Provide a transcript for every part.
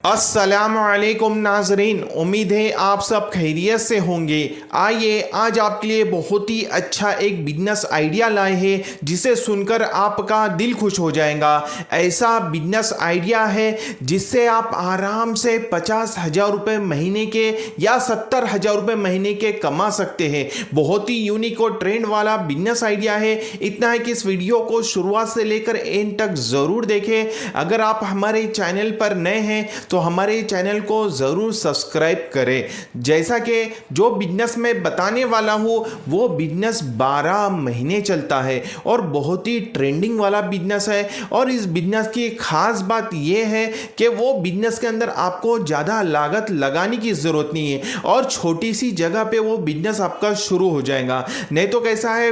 अस्सलामुअलैकुम नाजरीन, उम्मीद है आप सब खैरियत से होंगे। आइए आज आपके लिए बहुत ही अच्छा एक बिजनेस आइडिया लाए हैं जिसे सुनकर आपका दिल खुश हो जाएगा। ऐसा बिजनेस आइडिया है जिससे आप आराम से 50,000 रुपये महीने के या 70,000 रुपये महीने के कमा सकते हैं। बहुत ही यूनिक और ट्रेंड वाला बिजनेस आइडिया है। इतना है कि इस वीडियो को शुरुआत से लेकर एंड तक ज़रूर देखें। अगर आप हमारे चैनल पर नए हैं तो हमारे चैनल को ज़रूर सब्सक्राइब करें। जैसा कि जो बिजनेस मैं बताने वाला हूँ वो बिजनेस 12 महीने चलता है और बहुत ही ट्रेंडिंग वाला बिजनेस है। और इस बिजनेस की खास बात यह है कि वो बिजनेस के अंदर आपको ज़्यादा लागत लगाने की ज़रूरत नहीं है और छोटी सी जगह पे वो बिजनेस आपका शुरू हो जाएगा। नहीं तो कैसा है,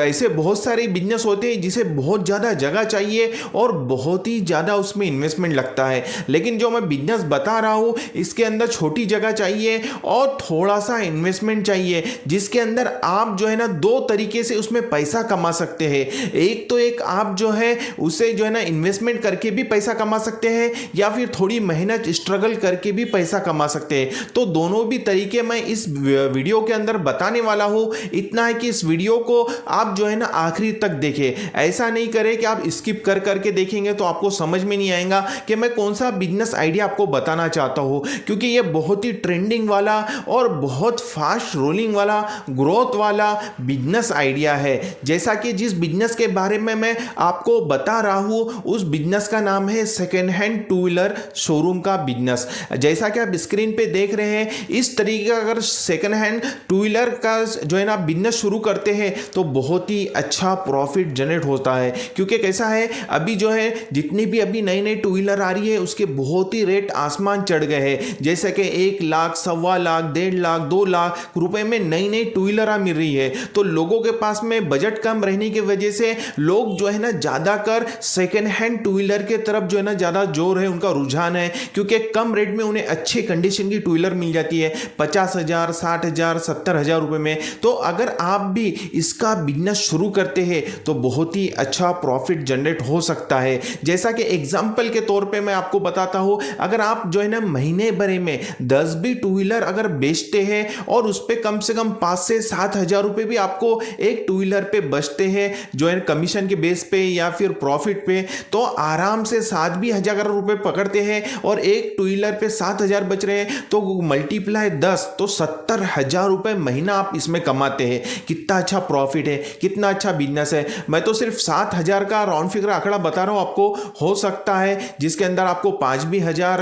ऐसे बहुत सारे बिजनेस होते हैं जिसे बहुत ज़्यादा जगह चाहिए और बहुत ही ज़्यादा उसमें इन्वेस्टमेंट लगता है, लेकिन जो मैं बिजनेस बता रहा हूं इसके अंदर छोटी जगह चाहिए और थोड़ा सा इन्वेस्टमेंट चाहिए, जिसके अंदर आप जो है ना दो तरीके से उसमें पैसा कमा सकते हैं। एक आप जो है उसे जो है ना इन्वेस्टमेंट करके भी पैसा कमा सकते हैं या फिर थोड़ी मेहनत स्ट्रगल करके भी पैसा कमा सकते हैं। तो दोनों भी तरीके मैं इस वीडियो के अंदर बताने वाला हूं। इतना है कि इस वीडियो को आप जो है ना आखिरी तक देखें। ऐसा नहीं करें कि आप स्किप कर करके देखेंगे तो आपको समझ में नहीं आएगा कि मैं कौन सा बिजनेस आइडिया आपको बताना चाहता हूं, क्योंकि ये बहुत ही ट्रेंडिंग वाला और बहुत फास्ट रोलिंग वाला ग्रोथ वाला बिजनेस आइडिया है। जैसा कि जिस बिजनेस के बारे में मैं आपको बता रहा हूं उस बिजनेस का नाम है second hand two wheeler showroom का बिजनेस। जैसा कि आप स्क्रीन पे देख रहे हैं, इस तरीके का अगर सेकेंड हैंड टू व्हीलर का जो है ना बिजनेस शुरू करते हैं तो बहुत ही अच्छा प्रॉफिट जनरेट होता है। क्योंकि कैसा है, अभी जो है जितनी भी अभी नई नई टू व्हीलर आ रही है उसके बहुत ही रेट आसमान चढ़ गए हैं। जैसे कि 1 लाख, 1.25 लाख, 1.5 लाख, 2 लाख रुपए में नई नई टू व्हीलर मिल रही है। तो लोगों के पास में बजट कम रहने की वजह से लोग जो है ना ज्यादा कर सेकेंड हैंड टू व्हीलर के तरफ जो है ना ज्यादा जोर है, उनका रुझान है, क्योंकि कम रेट में उन्हें अच्छी कंडीशन की टू व्हीलर मिल जाती है 50,000, 60,000, 70,000 रुपए में। तो अगर आप भी इसका बिजनेस शुरू करते हैं तो बहुत ही अच्छा प्रॉफिट जनरेट हो सकता है। जैसा कि एग्जाम्पल के तौर पे मैं आपको बताता हूं, अगर आप जो है ना महीने भरे में 10 भी टू व्हीलर अगर बेचते हैं और उस पे कम से कम 5 से 7,000 रुपए भी आपको एक टू व्हीलर पे बचते हैं जो है कमीशन के बेस पे या फिर प्रॉफिट पे, तो आराम से 7 भी हजार रुपए पकड़ते हैं और एक टू व्हीलर पे 7,000 बच रहे हैं तो मल्टीप्लाई 10 तो 70,000 रुपए महीना आप इसमें कमाते हैं। कितना अच्छा प्रॉफिट है, कितना अच्छा बिजनेस है। मैं तो सिर्फ 7,000 का राउंड फिगर आंकड़ा बता रहा हूं आपको। हो सकता है जिसके अंदर आपको 5 भी हजार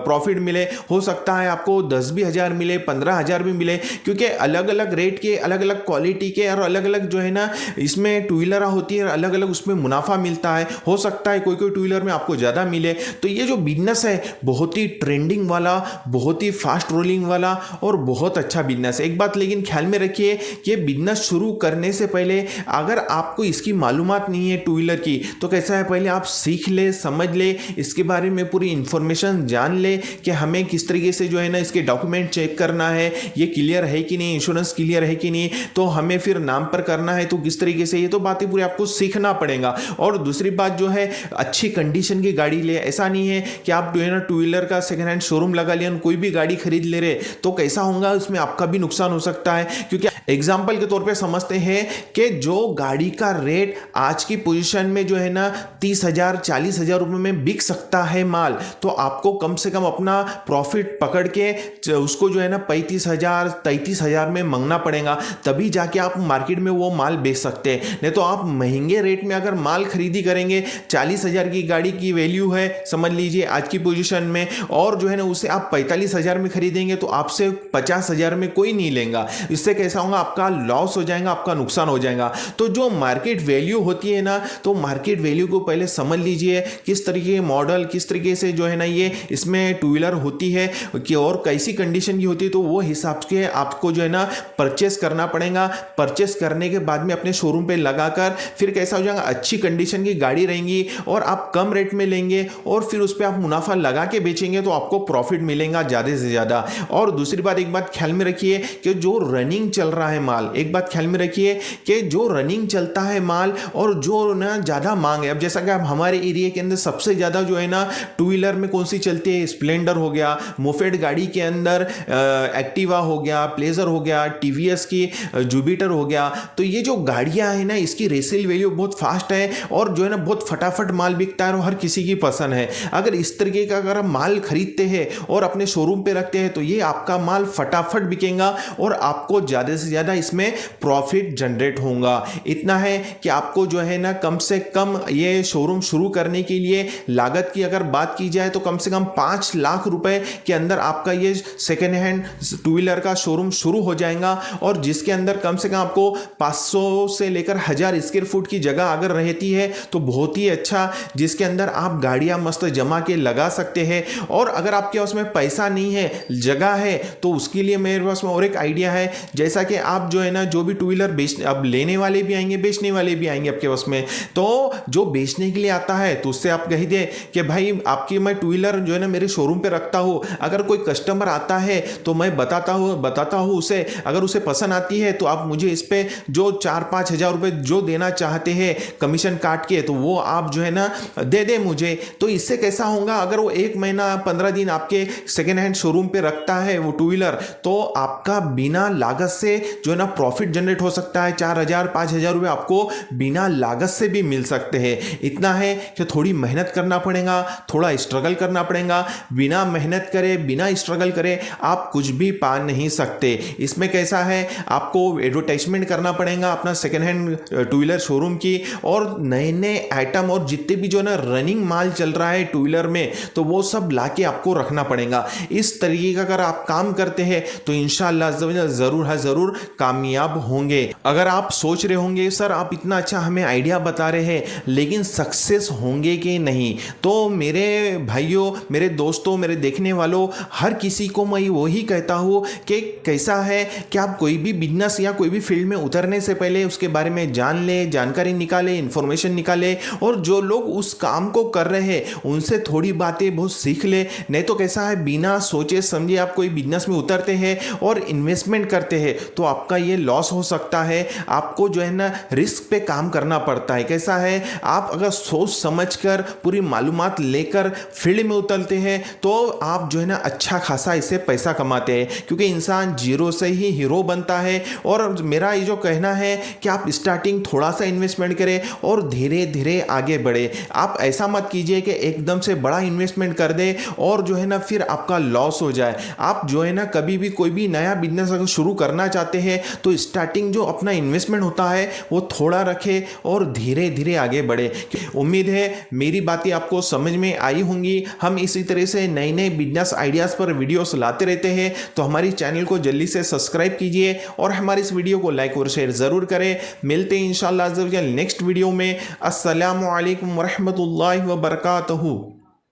प्रॉफिट मिले, हो सकता है आपको 10 भी हजार मिले, 15,000 भी मिले, क्योंकि अलग अलग रेट के, अलग अलग क्वालिटी के और अलग अलग जो है ना इसमें टू व्हीलर होती है, अलग अलग उसमें मुनाफा मिलता है। हो सकता है कोई कोई टू व्हीलर में आपको ज़्यादा मिले। तो ये जो बिजनेस है बहुत ही ट्रेंडिंग वाला, बहुत ही फास्ट रोलिंग वाला और बहुत अच्छा बिजनेस है। एक बात लेकिन ख्याल में रखिए कि बिजनेस शुरू करने से पहले अगर आपको इसकी मालूमात नहीं है टू व्हीलर की, तो कैसा है पहले आप सीख ले, समझ ले, इसके बारे में पूरी इंफॉर्मेशन जान ले कि हमें किस तरीके से जो है ना इसके डॉक्यूमेंट चेक करना है, ये क्लियर है कि नहीं, इंश्योरेंस क्लियर है कि नहीं, तो हमें फिर नाम पर करना है तो किस तरीके से, ये तो बातें पूरी आपको सीखना पड़ेगा। और दूसरी बात जो है, अच्छी कंडीशन की गाड़ी ले। ऐसा नहीं है कि आप जो है ना टू व्हीलर का सेकेंड हैंड शोरूम लगा लिया, कोई भी गाड़ी खरीद ले रहे तो कैसा होगा, उसमें आपका भी नुकसान हो सकता है। क्योंकि एग्जाम्पल के तौर पर समझते हैं कि जो गाड़ी का रेट आज की पोजिशन में जो है ना 30,000, 40,000 रुपए में बिक सकता है माल, तो आपको कम से कम अपना प्रॉफिट पकड़ के उसको जो है ना 35,000, 33,000 में मांगना पड़ेगा, तभी जाके आप मार्केट में वो माल बेच सकते हैं। नहीं तो आप महंगे रेट में अगर माल खरीदी करेंगे, 40,000 की गाड़ी की वैल्यू है समझ लीजिए आज की पोजीशन में, और जो है ना उसे आप 45,000 में खरीदेंगे तो आपसे 50,000 में कोई नहीं लेगा। इससे कैसा होगा, आपका लॉस हो जाएगा, आपका नुकसान हो जाएगा। तो जो मार्केट वैल्यू होती है ना, तो मार्केट वैल्यू को पहले समझ लीजिए, किस तरीके के मॉडल, किस तरीके से जो है ना ये इसमें टू व्हीलर होती है कि और कैसी कंडीशन की होती है, तो वो हिसाब से आपको जो है ना परचेस करना पड़ेगा। परचेस करने के बाद में अपने शोरूम पे लगाकर फिर कैसा हो जाएगा, अच्छी कंडीशन की गाड़ी रहेंगी और आप कम रेट में लेंगे और फिर उस पर आप मुनाफा लगा के बेचेंगे तो आपको प्रॉफिट मिलेगा ज़्यादा से ज़्यादा। और दूसरी बात, एक बात ख्याल में रखिए कि जो रनिंग चल रहा है माल, एक बात ख्याल में रखिए कि जो रनिंग चलता है माल और जो ना ज़्यादा मांग है, अब जैसा कि आप हमारे एरिया के अंदर सबसे ज़्यादा जो है ना टू व्हीलर में कौन सी चलती है, स्प्लेंडर हो गया, मोपेड गाड़ी के अंदर एक्टिवा हो गया, प्लेजर हो गया, टीवीएस की जुपिटर हो गया। तो ये जो गाड़ियां हैं ना, इसकी रेसेल वैल्यू बहुत फास्ट है और जो है ना बहुत फटाफट माल बिकता है और हर किसी की पसंद है। अगर इस तरीके का अगर हम माल खरीदते हैं और अपने शोरूम पे रखते हैं तो ये आपका माल फटाफट बिकेगा और आपको ज़्यादा से ज़्यादा इसमें प्रॉफिट जनरेट होगा। इतना है कि आपको जो है ना कम से कम ये शोरूम शुरू करने के लिए लागत की अगर बात की जाए तो कम से कम 5 लाख रुपए के अंदर आपका ये सेकेंड हैंड टू व्हीलर का शोरूम शुरू हो जाएगा और जिसके अंदर कम से कम आपको 500 से लेकर 1000 स्क्वायर फुट की जगह अगर रहती है तो बहुत ही अच्छा, जिसके अंदर आप गाड़ियां मस्त जमा के लगा सकते हैं। और अगर आपके पास में पैसा नहीं है, जगह है, तो उसके लिए मेरे पास में और एक आइडिया है। जैसा कि आप जो है ना जो भी टू व्हीलर बेच, अब लेने वाले भी आएंगे, बेचने वाले भी आएंगे आपके पास में, तो जो बेचने के लिए आता है तो उससे आप कह दे कि भाई आपकी मैं टू व्हीलर जो है ना मेरे शोरूम पे रखता हूँ, अगर कोई कस्टमर आता है तो मैं बताता हूँ उसे, अगर उसे पसंद आती है तो आप मुझे इस पे जो 4-5 हज़ार रुपए जो देना चाहते हैं कमीशन काट के, तो वो आप जो है ना दे दे मुझे। तो इससे कैसा होगा, अगर वो 1 महीना 15 दिन आपके सेकेंड हैंड शोरूम पे रखता है वो टू व्हीलर, तो आपका बिना लागत से जो है ना प्रॉफिट जनरेट हो सकता है। 4,000-5,000 रुपए आपको बिना लागत से भी मिल सकते हैं। इतना है कि थोड़ी मेहनत करना पड़ेगा, थोड़ा स्ट्रगल करना पड़ेगा। बिना मेहनत करे, बिना स्ट्रगल करे आप कुछ भी पा नहीं सकते। इसमें कैसा है, आपको एडवर्टाइजमेंट करना पड़ेगा अपना second hand two wheeler showroom की, और नए नए आइटम और जितने भी जो है ना रनिंग माल चल रहा है टू व्हीलर में, तो वो सब लाके आपको रखना पड़ेगा। इस तरीके का अगर आप काम करते हैं तो इंशाअल्लाह जरूर कामयाब होंगे। अगर आप सोच रहे होंगे सर आप इतना अच्छा हमें आइडिया बता रहे हैं लेकिन सक्सेस होंगे कि नहीं, तो मेरे भाइयों, मेरे दोस्तों, मेरे देखने वालों, हर किसी को मैं वही कहता हूँ कि कैसा है कि आप कोई भी बिजनेस या कोई भी फील्ड में उतरने से पहले उसके बारे में जान ले, जानकारी निकाले, इंफॉर्मेशन निकाले, और जो लोग उस काम को कर रहे हैं उनसे थोड़ी बातें बहुत सीख ले। नहीं तो कैसा है, बिना सोचे समझे आप कोई बिजनेस में उतरते हैं और इन्वेस्टमेंट करते हैं तो आपका ये लॉस हो सकता है। आपको जो है ना रिस्क पे काम करना पड़ता है। कैसा है, आप अगर सोच समझकर पूरी मालूमात लेकर फील्ड में उतरते हैं तो आप जो है ना अच्छा खासा इससे पैसा कमाते हैं, क्योंकि इंसान जीरो से ही हीरो बनता है। और मेरा ये जो कहना है कि आप स्टार्टिंग थोड़ा सा इन्वेस्टमेंट करें और धीरे धीरे आगे बढ़े। आप ऐसा मत कीजिए कि एकदम से बड़ा इन्वेस्टमेंट कर दे और जो है ना फिर आपका लॉस हो जाए। आप जो है ना कभी भी कोई भी नया बिजनेस अगर शुरू करना चाहते हैं तो स्टार्टिंग जो अपना इन्वेस्टमेंट होता है वो थोड़ा रखे और धीरे धीरे आगे बढ़े। उम्मीद है मेरी बातें आपको समझ में आई होंगी। हम इसी तरह से नए नए बिजनेस आइडियाज़ पर वीडियोस लाते रहते हैं, तो हमारी चैनल को जल्दी से सब्सक्राइब कीजिए और हमारी इस वीडियो को लाइक और शेयर ज़रूर करें। मिलते हैं इंशाअल्लाह नेक्स्ट वीडियो में। अस्सलामु अलैकुम वरहमतुल्लाहि वबरकातुहू।